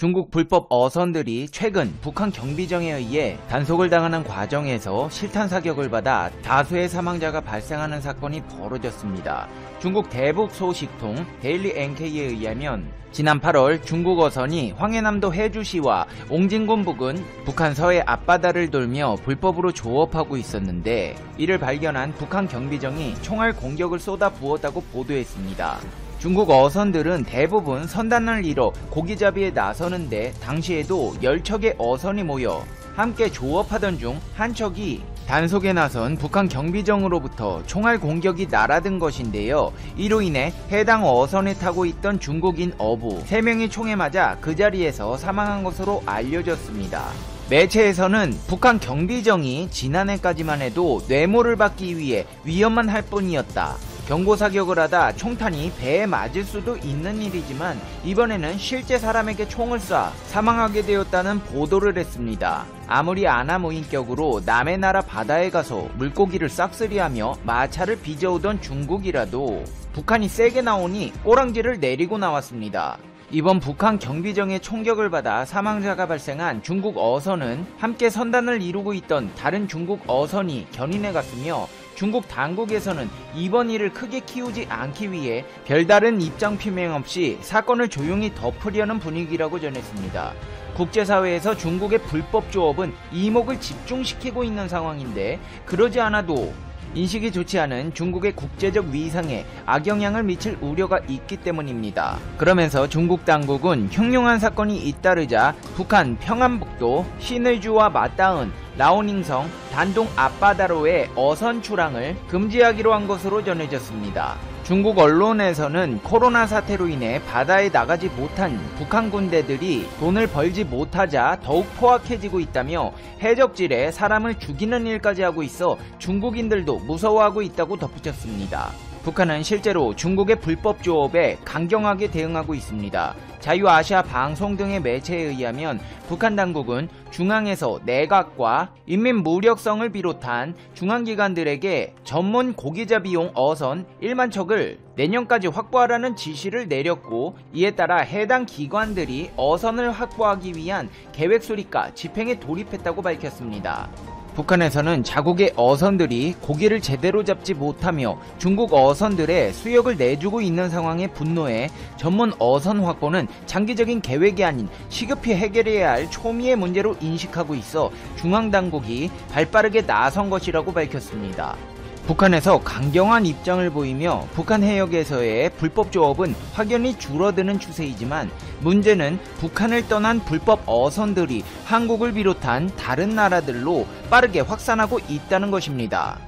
중국 불법 어선들이 최근 북한 경비정에 의해 단속을 당하는 과정에서 실탄 사격을 받아 다수의 사망자가 발생하는 사건이 벌어졌습니다. 중국 대북 소식통 데일리 NK에 의하면 지난 8월 중국 어선이 황해남도 해주시와 옹진군 부근 북한 서해 앞바다를 돌며 불법으로 조업하고 있었는데, 이를 발견한 북한 경비정이 총알 공격을 쏟아 부었다고 보도했습니다. 중국 어선들은 대부분 선단을 이뤄 고기잡이에 나서는데, 당시에도 10척의 어선이 모여 함께 조업하던 중 한 척이 단속에 나선 북한 경비정으로부터 총알 공격이 날아든 것인데요. 이로 인해 해당 어선에 타고 있던 중국인 어부 3명이 총에 맞아 그 자리에서 사망한 것으로 알려졌습니다. 매체에서는 북한 경비정이 지난해까지만 해도 뇌물을 받기 위해 위협만 할 뿐이었다, 경고 사격을 하다 총탄이 배에 맞을 수도 있는 일이지만 이번에는 실제 사람에게 총을 쏴 사망하게 되었다는 보도를 했습니다. 아무리 아나무인격으로 남의 나라 바다에 가서 물고기를 싹쓸이하며 마차를 빚어오던 중국이라도 북한이 세게 나오니 꼬랑지를 내리고 나왔습니다. 이번 북한 경비정의 총격을 받아 사망자가 발생한 중국 어선은 함께 선단을 이루고 있던 다른 중국 어선이 견인해 갔으며, 중국 당국에서는 이번 일을 크게 키우지 않기 위해 별다른 입장 표명 없이 사건을 조용히 덮으려는 분위기라고 전했습니다. 국제사회에서 중국의 불법 조업은 이목을 집중시키고 있는 상황인데, 그러지 않아도 인식이 좋지 않은 중국의 국제적 위상에 악영향을 미칠 우려가 있기 때문입니다. 그러면서 중국 당국은 흉흉한 사건이 잇따르자 북한 평안북도 신의주와 맞닿은 라오닝성 단동 앞바다로의 어선 출항을 금지하기로 한 것으로 전해졌습니다. 중국 언론에서는 코로나 사태로 인해 바다에 나가지 못한 북한 군대들이 돈을 벌지 못하자 더욱 포악해지고 있다며 해적질에 사람을 죽이는 일까지 하고 있어 중국인들도 무서워하고 있다고 덧붙였습니다. 북한은 실제로 중국의 불법 조업에 강경하게 대응하고 있습니다. 자유아시아 방송 등의 매체에 의하면 북한 당국은 중앙에서 내각과 인민무력성을 비롯한 중앙기관들에게 전문 고기잡이용 어선 1만 척을 내년까지 확보하라는 지시를 내렸고, 이에 따라 해당 기관들이 어선을 확보하기 위한 계획 수립과 집행에 돌입했다고 밝혔습니다. 북한에서는 자국의 어선들이 고기를 제대로 잡지 못하며 중국 어선들의 수역을 내주고 있는 상황에 분노해 전문 어선 확보는 장기적인 계획이 아닌 시급히 해결해야 할 초미의 문제로 인식하고 있어 중앙당국이 발빠르게 나선 것이라고 밝혔습니다. 북한에서 강경한 입장을 보이며 북한 해역에서의 불법 조업은 확연히 줄어드는 추세이지만, 문제는 북한을 떠난 불법 어선들이 한국을 비롯한 다른 나라들로 빠르게 확산하고 있다는 것입니다.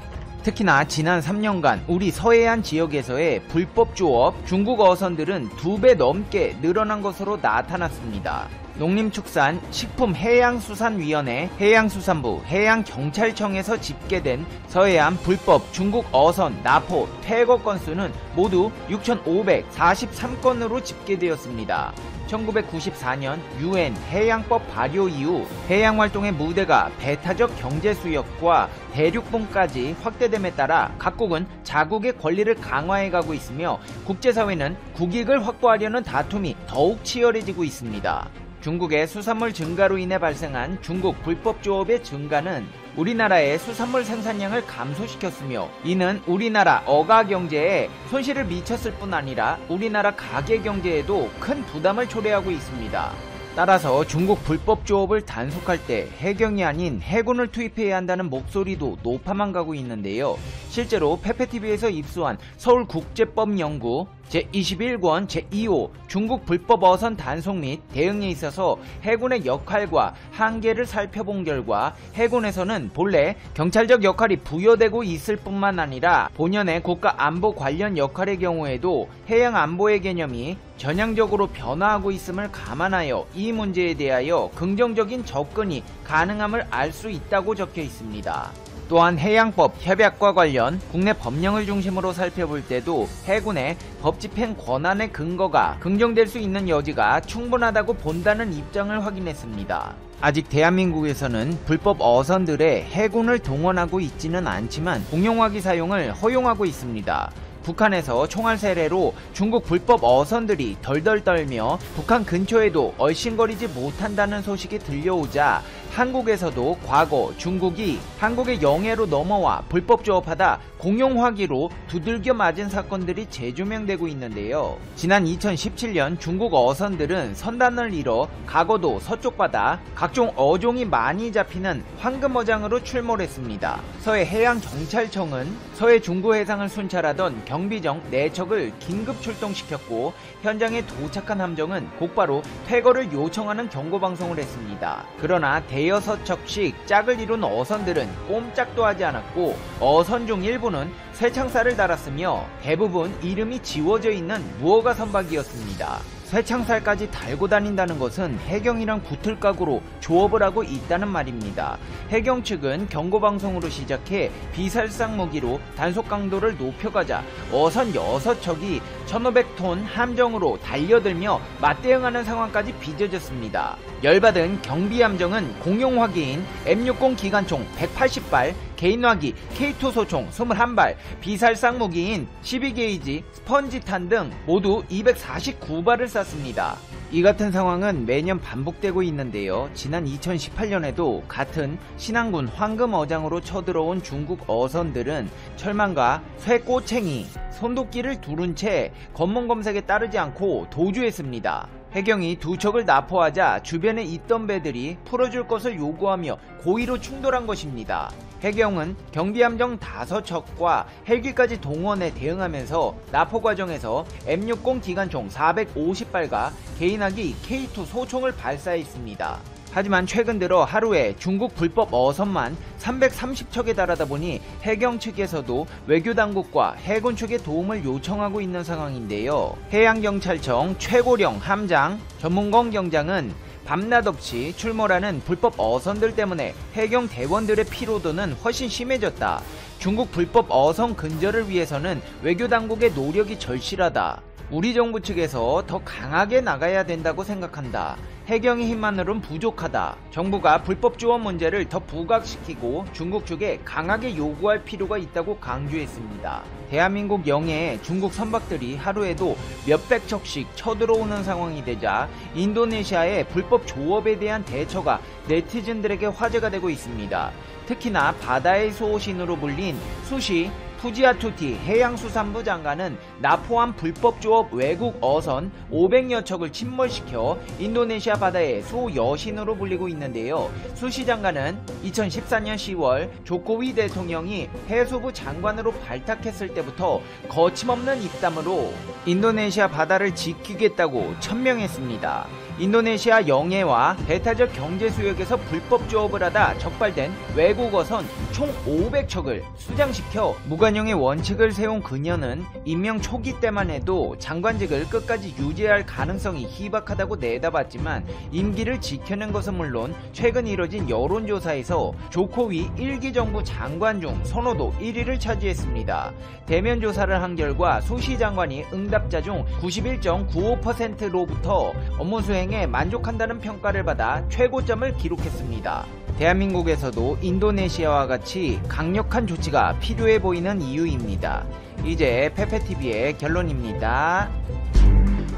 특히나 지난 3년간 우리 서해안 지역에서의 불법 조업 중국 어선들은 2배 넘게 늘어난 것으로 나타났습니다. 농림축산식품해양수산위원회, 해양수산부, 해양경찰청에서 집계된 서해안 불법 중국 어선 납포 퇴거 건수는 모두 6,543건으로 집계되었습니다. 1994년 UN 해양법 발효 이후 해양활동의 무대가 배타적 경제수역과 대륙봉까지 확대됨에 따라 각국은 자국의 권리를 강화해가고 있으며, 국제사회는 국익을 확보하려는 다툼이 더욱 치열해지고 있습니다. 중국의 수산물 증가로 인해 발생한 중국 불법 조업의 증가는 우리나라의 수산물 생산량을 감소시켰으며, 이는 우리나라 어가 경제에 손실을 미쳤을 뿐 아니라 우리나라 가계 경제에도 큰 부담을 초래하고 있습니다. 따라서 중국 불법 조업을 단속할 때 해경이 아닌 해군을 투입해야 한다는 목소리도 높아만 가고 있는데요. 실제로 페페TV에서 입수한 서울국제법연구 제21권 제2호 중국 불법 어선 단속 및 대응에 있어서 해군의 역할과 한계를 살펴본 결과, 해군에서는 본래 경찰적 역할이 부여되고 있을 뿐만 아니라 본연의 국가 안보 관련 역할의 경우에도 해양 안보의 개념이 전향적으로 변화하고 있음을 감안하여 이 문제에 대하여 긍정적인 접근이 가능함을 알 수 있다고 적혀 있습니다. 또한 해양법 협약과 관련 국내 법령을 중심으로 살펴볼 때도 해군의 법 집행 권한의 근거가 긍정될 수 있는 여지가 충분하다고 본다는 입장을 확인했습니다. 아직 대한민국에서는 불법 어선들의 해군을 동원하고 있지는 않지만 공용화기 사용을 허용하고 있습니다. 북한에서 총알 세례로 중국 불법 어선들이 덜덜 떨며 북한 근처에도 얼씬거리지 못한다는 소식이 들려오자 한국에서도 과거 중국이 한국의 영해로 넘어와 불법 조업하다 공용화기로 두들겨 맞은 사건들이 재조명되고 있는데요. 지난 2017년 중국 어선들은 선단을 잃어 과거도 서쪽 바다 각종 어종이 많이 잡히는 황금어장으로 출몰했습니다. 서해 해양경찰청은 서해 중구 해상을 순찰하던 경비정 4척을 긴급 출동시켰고 현장에 도착한 함정은 곧바로 퇴거를 요청하는 경고방송을 했습니다. 그러나 대여섯 척씩 짝을 이룬 어선들은 꼼짝도 하지 않았고 어선 중 일부는 쇠창살을 달았으며 대부분 이름이 지워져 있는 무허가 선박이었습니다. 쇠창살까지 달고 다닌다는 것은 해경이랑 붙을 각오로 조업을 하고 있다는 말입니다. 해경 측은 경고방송으로 시작해 비살상 무기로 단속 강도를 높여가자 어선 6척이 1500톤 함정으로 달려들며 맞대응하는 상황까지 빚어졌습니다. 열받은 경비함정은 공용화기인 M60 기관총 180발, 개인화기 K2 소총 21발, 비살상 무기인 12게이지 스펀지탄 등 모두 249발을 쐈습니다. 이 같은 상황은 매년 반복되고 있는데요. 지난 2018년에도 같은 신안군 황금어장으로 쳐들어온 중국 어선들은 철망과 쇠꼬챙이, 손도끼를 두른 채 검문 검색에 따르지 않고 도주했습니다. 해경이 2척을 납포하자 주변에 있던 배들이 풀어줄 것을 요구하며 고의로 충돌한 것입니다. 해경은 경비함정 5척과 헬기까지 동원해 대응하면서 납포 과정에서 M60 기관총 450발과 개인화기 K2 소총을 발사했습니다. 하지만 최근 들어 하루에 중국 불법 어선만 330척에 달하다 보니 해경 측에서도 외교당국과 해군 측의 도움을 요청하고 있는 상황인데요. 해양경찰청 최고령 함장 전문건 경장은 밤낮 없이 출몰하는 불법 어선들 때문에 해경 대원들의 피로도는 훨씬 심해졌다. 중국 불법 어선 근절을 위해서는 외교당국의 노력이 절실하다. 우리 정부 측에서 더 강하게 나가야 된다고 생각한다. 해경의 힘만으로는 부족하다. 정부가 불법 조업 문제를 더 부각시키고 중국 측에 강하게 요구할 필요가 있다고 강조했습니다. 대한민국 영해에 중국 선박들이 하루에도 몇백 척씩 쳐들어오는 상황이 되자 인도네시아의 불법 조업에 대한 대처가 네티즌들에게 화제가 되고 있습니다. 특히나 바다의 수호신으로 불린 수시 푸지아투티 해양수산부 장관은 납포한 불법 조업 외국 어선 500여 척을 침몰시켜 인도네시아 바다의 수호 여신으로 불리고 있는데요. 수시 장관은 2014년 10월 조코위 대통령이 해수부 장관으로 발탁했을 때부터 거침없는 입담으로 인도네시아 바다를 지키겠다고 천명했습니다. 인도네시아 영해와 배타적 경제수역에서 불법 조업을 하다 적발된 외국 어선 총 500척을 수장시켜 무관용의 원칙을 세운 그녀는 임명 초기 때만 해도 장관직을 끝까지 유지할 가능성이 희박하다고 내다봤지만 임기를 지켜낸 것은 물론 최근 이뤄진 여론조사에서 조코위 1기 정부 장관 중 선호도 1위를 차지했습니다. 대면 조사를 한 결과 수시 장관이 응답자 중 91.95%로부터 업무 수행에 만족한다는 평가를 받아 최고점을 기록했습니다. 대한민국에서도 인도네시아와 같이 강력한 조치가 필요해 보이는 이유입니다. 이제 페페TV의 결론입니다.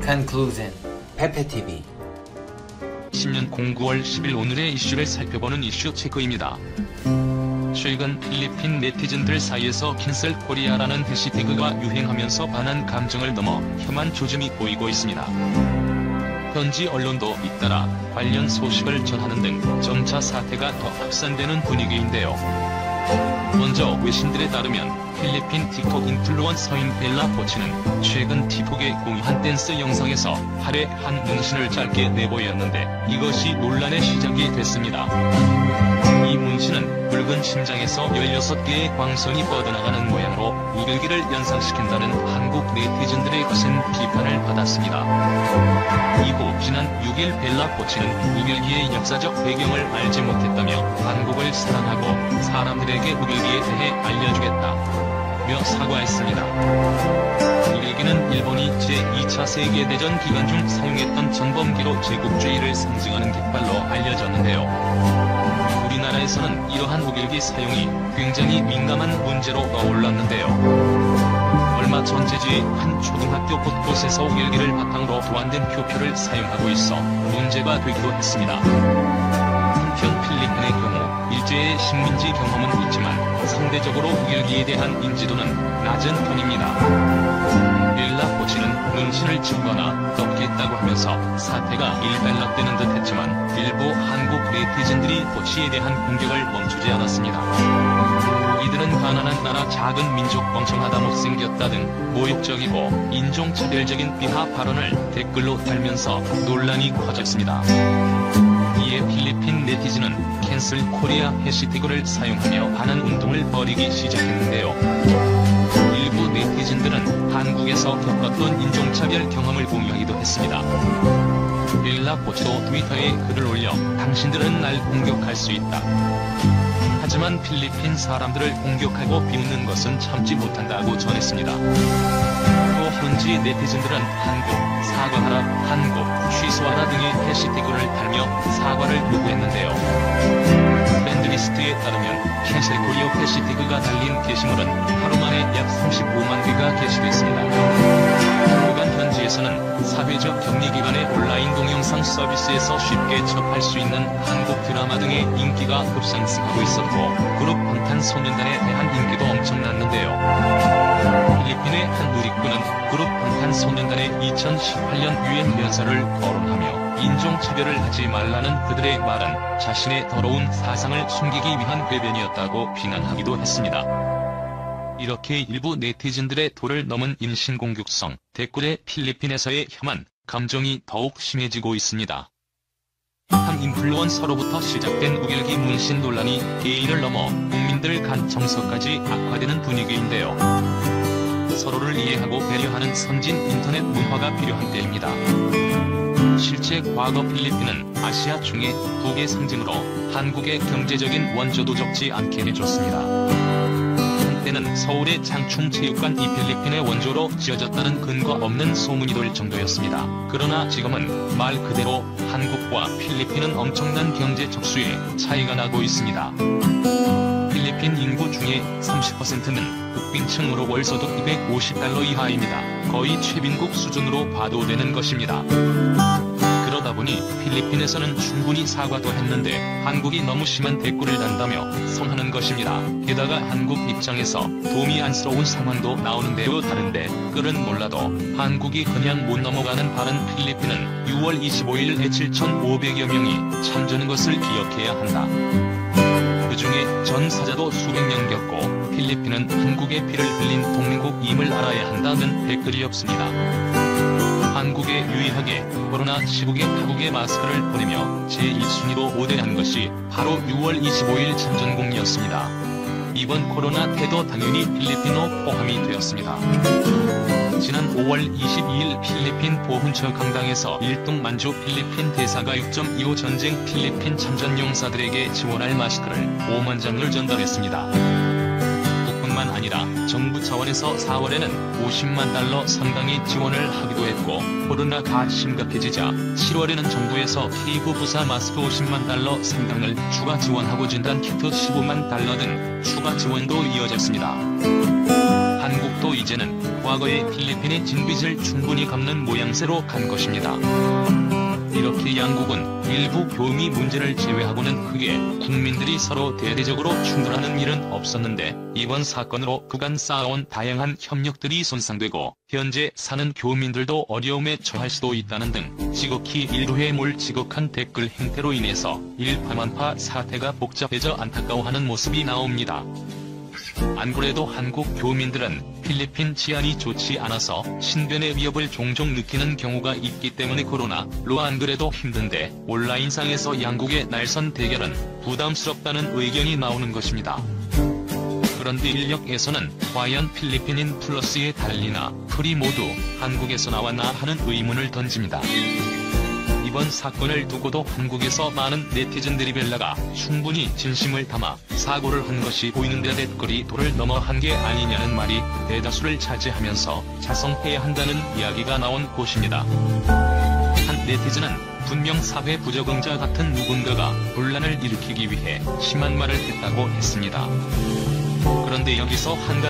Conclusion 페페TV 10년 09월 10일 오늘의 이슈를 살펴보는 이슈 체크입니다. 최근 필리핀 네티즌들 사이에서 캔슬 코리아라는 해시태그가 유행하면서 반한 감정을 넘어 혐한 조짐이 보이고 있습니다. 현지 언론도 잇따라 관련 소식을 전하는 등 점차 사태가 더 확산되는 분위기인데요. 먼저 외신들에 따르면 필리핀 틱톡 인플루언서인 벨라 포치는 최근 틱톡에 공유한 댄스 영상에서 팔에 한 문신을 짧게 내보였는데 이것이 논란의 시작이 됐습니다. 이 문신은 붉은 심장에서 16개의 광선이 뻗어나가는 모양으로 우길기를 연상시킨다는 한국 네티즌들의 거센 비판을 받았습니다. 이후 지난 6일 벨라 포치는 우길기의 역사적 배경을 알지 못했다며 한국을 사랑하고 사람들에게 우길기에 대해 알려주겠다며 사과했습니다. 우길기는 일본이 제2차 세계대전 기간 중 사용했던 전범기로 제국주의를 상징하는 깃발로 알려졌는데요. 우리나라에서는 이러한 우길기 사용이 굉장히 민감한 문제로 떠올랐는데요. 얼마 전제지 한 초등학교 곳곳에서 우길기를 바탕으로 도안된 표표를 사용하고 있어 문제가 되기도 했습니다. 한편 필리핀의 경우 일제의 식민지 경험은 있지만 상대적으로 우길기에 대한 인지도는 낮은 편입니다. 빌라 포치는 문신을 찍거나 덮겠다고 하면서 사태가 일단락되는 듯 했지만 일부 한국 네티즌들이 포치에 대한 공격을 멈추지 않았습니다. 이들은 가난한 나라 작은 민족 멍청하다 못생겼다 등 모욕적이고 인종차별적인 비하 발언을 댓글로 달면서 논란이 커졌습니다. 이에 필리핀 네티즌은 캔슬 코리아 해시태그를 사용하며 반한 운동을 벌이기 시작했는데요. 일부 네티즌들은 한국에서 겪었던 인종차별 경험을 공유하기도 했습니다. 빌라 포치도 트위터에 글을 올려 당신들은 날 공격할 수 있다. 하지만 필리핀 사람들을 공격하고 비웃는 것은 참지 못한다고 전했습니다. 또 현지 네티즌들은 한국, 사과하라, 한국, 취소하라 등의 해시태그를 달며 사과를 요구했는데요. 밴드리스트에 따르면 캔슬 코리아 해시태그가 달린 게시물은 하루 만에 약 35만 개가 게시됐습니다. 그간 현지에서는 사회적 격리기관의 온라인 동영상 서비스에서 쉽게 접할 수 있는 한국 드라마 등의 인기가 급상승하고 있었고 그룹 방탄소년단에 대한 인기도 엄청났는데요. 필리핀의 한 누리꾼은 그룹 방탄소년단의 2018년 유엔 연설을 거론하며 인종차별을 하지 말라는 그들의 말은 자신의 더러운 사상을 숨기기 위한 궤변이었다고 비난하기도 했습니다. 이렇게 일부 네티즌들의 도를 넘은 인신공격성 댓글에 필리핀에서의 혐한 감정이 더욱 심해지고 있습니다. 한 인플루언서로부터 시작된 우길기 문신 논란이 개인을 넘어 국민들 간 정서까지 악화되는 분위기인데요. 서로를 이해하고 배려하는 선진 인터넷 문화가 필요한 때입니다. 실제 과거 필리핀은 아시아 중에 북의 상징으로 한국의 경제적인 원조도 적지 않게 해줬습니다. 한때는 서울의 장충체육관 이 필리핀의 원조로 지어졌다는 근거 없는 소문이 돌 정도였습니다. 그러나 지금은 말 그대로 한국과 필리핀은 엄청난 경제 척수에 차이가 나고 있습니다. 필리핀 인구 중에 30%는 극빈층으로 월소득 $250 이하입니다. 거의 최빈국 수준으로 봐도 되는 것입니다. 그러다 보니 필리핀에서는 충분히 사과도 했는데 한국이 너무 심한 대꾸를 단다며 성하는 것입니다. 게다가 한국 입장에서 도움이 안쓰러운 상황도 나오는데요. 다른데 글은 몰라도 한국이 그냥 못 넘어가는 바른 필리핀은 6월 25일에 7,500여 명이 참전한 것을 기억해야 한다. 그중에 전사자도 수백 명 겪고 필리핀은 한국의 피를 흘린 동맹국임을 알아야 한다는 댓글이 없습니다. 한국에 유일하게 코로나 시국에 타국에 마스크를 보내며 제1순위로 오대한 것이 바로 6월 25일 참전공이었습니다. 이번 코로나 때도 당연히 필리핀도 포함이 되었습니다. 지난 5월 22일 필리핀 보훈처 강당에서 1등 만주 필리핀 대사가 6.25 전쟁 필리핀 참전용사들에게 지원할 마스크를 5만 장을 전달했습니다. 뿐만 아니라 정부 차원에서 4월에는 $50만 상당의 지원을 하기도 했고 코로나가 심각해지자 7월에는 정부에서 K9 부사 마스크 $50만 상당을 추가 지원하고 진단키트 $15만 등 추가 지원도 이어졌습니다. 한국도 이제는 과거의 필리핀의 진빚을 충분히 갚는 모양새로 간 것입니다. 이렇게 양국은 일부 교미 문제를 제외하고는 크게 국민들이 서로 대대적으로 충돌하는 일은 없었는데 이번 사건으로 그간 쌓아온 다양한 협력들이 손상되고 현재 사는 교민들도 어려움에 처할 수도 있다는 등 지극히 일부의 몰지극한 댓글 행태로 인해서 일파만파 사태가 복잡해져 안타까워하는 모습이 나옵니다. 안 그래도 한국 교민들은 필리핀 치안이 좋지 않아서 신변의 위협을 종종 느끼는 경우가 있기 때문에 코로나로 안 그래도 힘든데 온라인상에서 양국의 날선 대결은 부담스럽다는 의견이 나오는 것입니다. 그런데 인력에서는 과연 필리핀인 플러스의 달리나 프리 모두 한국에서 나왔나 하는 의문을 던집니다. 이번 사건을 두고도 한국에서 많은 네티즌들이 벨라가 충분히 진심을 담아 사고를 한 것이 보이는데 댓글이 도를 넘어 한 게 아니냐는 말이 대다수를 차지하면서 자성해야 한다는 이야기가 나온 곳입니다. 한 네티즌은 분명 사회 부적응자 같은 누군가가 분란을 일으키기 위해 심한 말을 했다고 했습니다. 그런데 여기서 한 가지